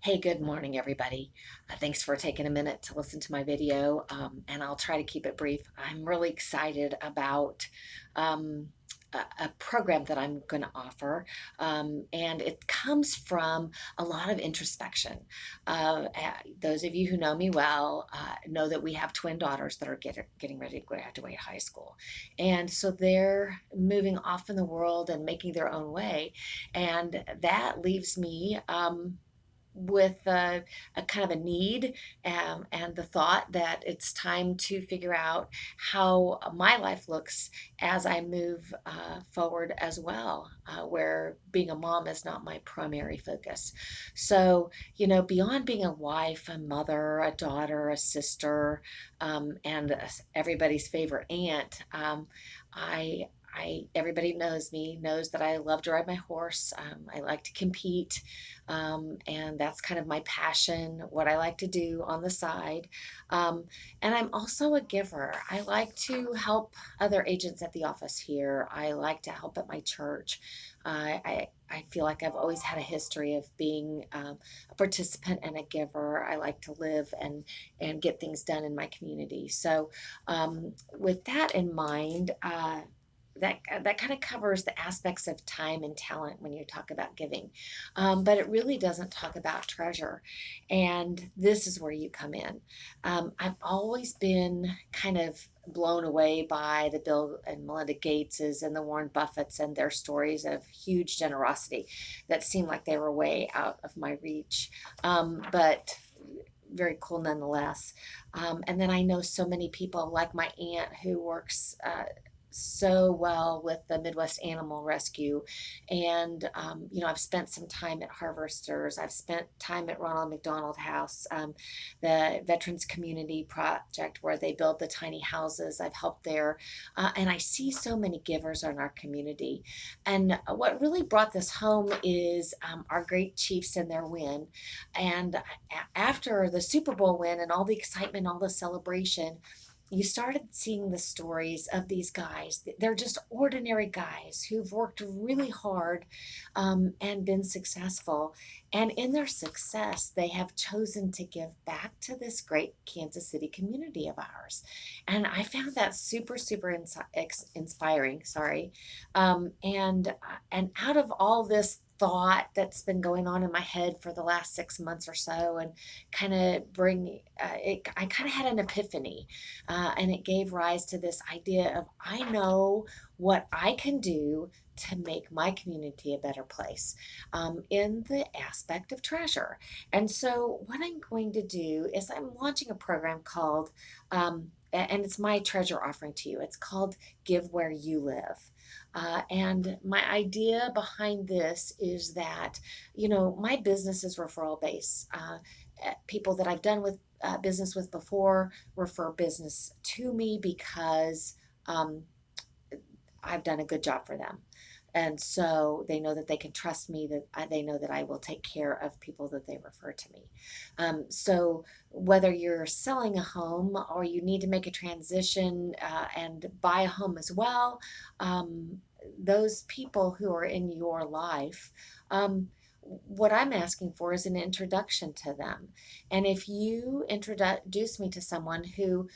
Hey, good morning, everybody. Thanks for taking a minute to listen to my video, and I'll try to keep it brief. I'm really excited about um, a program that I'm going to offer, and it comes from a lot of introspection. Those of you who know me well know that we have twin daughters that are getting ready to graduate high school, and so they're moving off in the world and making their own way, and that leaves me. With a kind of a need and the thought that it's time to figure out how my life looks as I move forward as well, where being a mom is not my primary focus. So, beyond being a wife, a mother, a daughter, a sister, and everybody's favorite aunt, everybody knows me, knows that I love to ride my horse. I like to compete, and that's kind of my passion, what I like to do on the side. Um, and I'm also a giver. I like to help other agents at the office here. I like to help at my church. I feel like I've always had a history of being a participant and a giver. I like to live and get things done in my community. So, with that in mind, that kind of covers the aspects of time and talent when you talk about giving, but it really doesn't talk about treasure, and this is where you come in. I've always been kind of blown away by the Bill and Melinda Gateses and the Warren Buffetts and their stories of huge generosity that seemed like they were way out of my reach, but very cool nonetheless. And then I know so many people like my aunt who works so well with the Midwest Animal Rescue. And, I've spent some time at Harvesters. I've spent time at Ronald McDonald House, the Veterans Community Project where they build the tiny houses. I've helped there. And I see so many givers in our community. And what really brought this home is our great Chiefs and their win. And after the Super Bowl win and all the excitement, all the celebration, you started seeing the stories of these guys. They're just ordinary guys who've worked really hard and been successful. And in their success, they have chosen to give back to this great Kansas City community of ours. And I found that super, super inspiring. Sorry. And out of all this thought that's been going on in my head for the last 6 months or so, and kind of bring it, I kind of had an epiphany, and it gave rise to this idea of I know what I can do to make my community a better place, in the aspect of treasure. And so, what I'm going to do is I'm launching a program called, and it's my treasure offering to you. It's called Give Where You Live. And my idea behind this is that, my business is referral based. People that I've done with business with before refer business to me because I've done a good job for them. And so they know that they can trust me, that they know that I will take care of people that they refer to me. So whether you're selling a home or you need to make a transition and buy a home as well, those people who are in your life, what I'm asking for is an introduction to them. And if you introduce me to someone who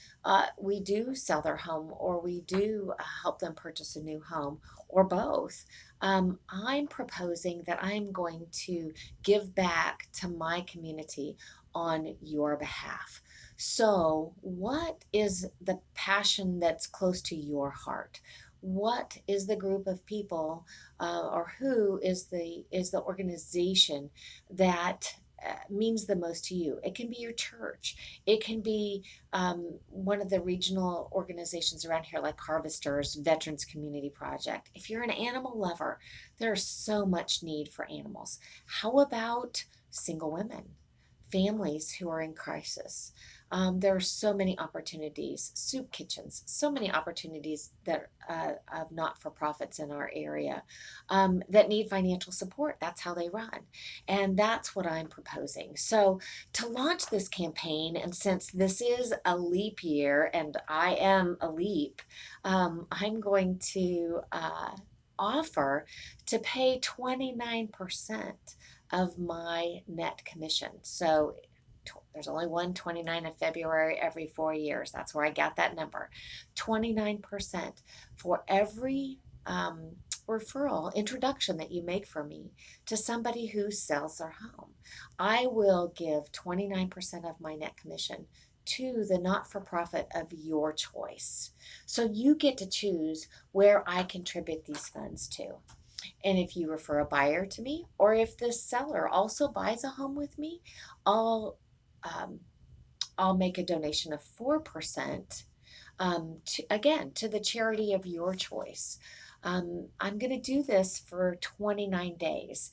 we do sell their home or we do help them purchase a new home or both, I'm proposing that I'm going to give back to my community on your behalf. So, what is the passion that's close to your heart? What is the group of people, or who is the organization that means the most to you? It can be your church. It can be one of the regional organizations around here, like Harvesters, Veterans Community Project. If you're an animal lover, there's so much need for animals. How about single women? Families who are in crisis. There are so many opportunities, soup kitchens, so many opportunities that of not-for-profits in our area that need financial support. That's how they run, and that's what I'm proposing. So to launch this campaign, and since this is a leap year and I am a leap, I'm going to offer to pay 29% of my net commission. So there's only one 29 of February every 4 years. That's where I got that number. 29% for every referral introduction that you make for me to somebody who sells their home. I will give 29% of my net commission to the not for profit of your choice. So you get to choose where I contribute these funds to. And if you refer a buyer to me, or if the seller also buys a home with me, I'll um, I'll make a donation of 4%, to the charity of your choice. I'm going to do this for 29 days.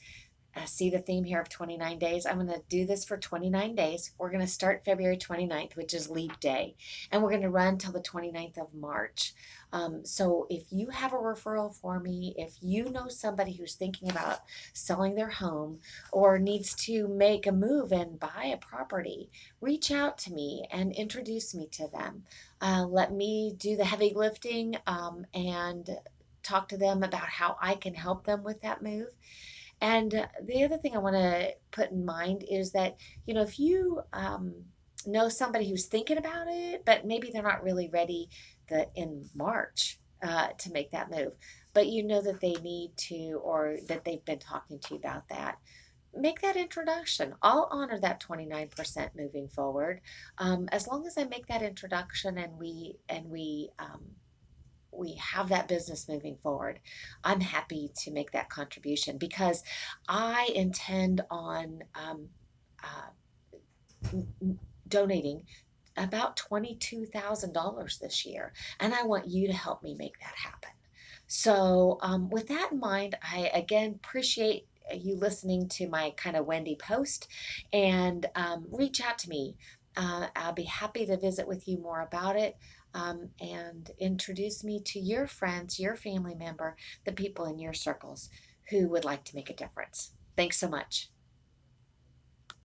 See the theme here of 29 days. I'm going to do this for 29 days. We're going to start February 29th, which is leap day, and we're going to run till the 29th of March. So if you have a referral for me, if you know somebody who's thinking about selling their home or needs to make a move and buy a property, reach out to me and introduce me to them. Let me do the heavy lifting, and talk to them about how I can help them with that move. And the other thing I want to put in mind is that, if you know somebody who's thinking about it, but maybe they're not really ready in March to make that move, but you know that they need to, or that they've been talking to you about that, make that introduction. I'll honor that 29% moving forward, as long as I make that introduction and we have that business moving forward. I'm happy to make that contribution because I intend on donating about $22,000 this year, and I want you to help me make that happen. So, with that in mind, I again appreciate you listening to my kind of Wendy post, and reach out to me. I'll be happy to visit with you more about it, and introduce me to your friends, your family member, the people in your circles who would like to make a difference. Thanks so much.